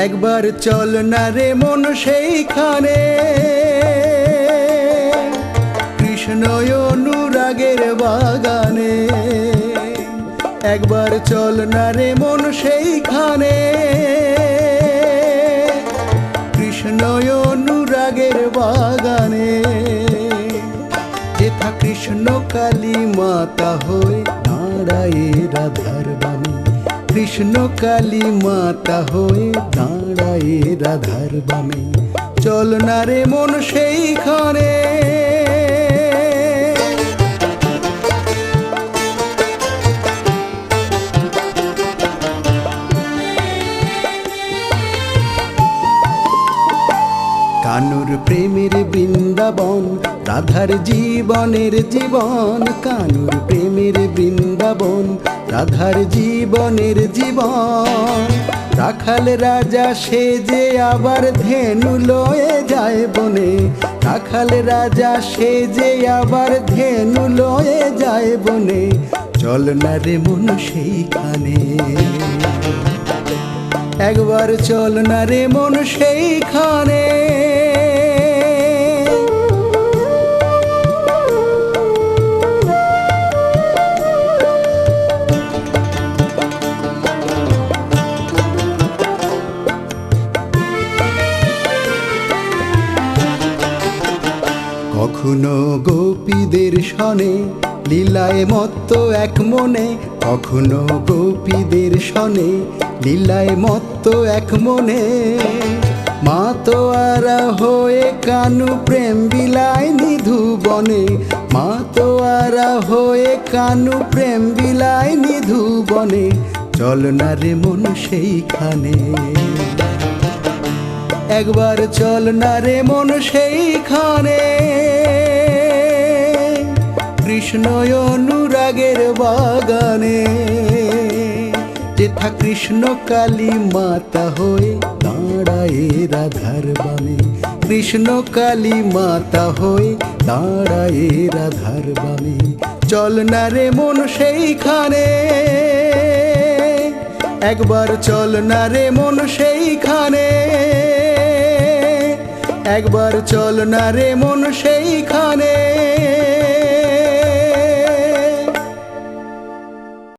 একবার চল না রে মন সেইখানে, কৃষ্ণ অনুরাগের বাগানে। একবার চল না রে মন সেইখানে, কৃষ্ণ অনুরাগের বাগানে। যেথা কৃষ্ণ কালী মাতা হয়ে দাঁড়ায় রাধার বামে, কৃষ্ণ কালী মাতা হয়ে দাঁড়ায় রাধার বামে। চল না রে মন সেইখানে। কানুর প্রেমের বৃন্দাবন, রাধার জীবনের জীবন। কানুর প্রেমের বৃন্দাবন, রাধার জীবনের জীবন। রাখাল রাজা সেজে আবার ধেনু লয়ে যায় বনে, রাখাল রাজা সেজে আবার ধেনু লয়ে যায় বনে। চল না রে মন সেইখানে, একবার চল না রে মন সেইখানে। কখনো গোপীদের সনে লীলায় মত্ত এক মনে, কখনো গোপীদের সনে লীলায় মত্ত এক মনে। মাতোয়ারা হয়ে কানু প্রেম বিলায় নিধুবনে, মাতোয়ারা হয়ে কানু প্রেম বিলায় নিধুবনে। চল না রে মন সেইখানে, একবার চল না রে মন সেইখানে। কৃষ্ণ অনুরাগের বাগানে, যেথা কৃষ্ণ কালী মাতা হয়ে দাঁড়ায় রাধার বামে, কৃষ্ণ কালী মাতা হয়ে দাঁড়ায় রাধার বামে। চল না রে মন সেইখানে, একবার চল না রে মন সেইখানে। একবার চল না রে মন সেইখানে।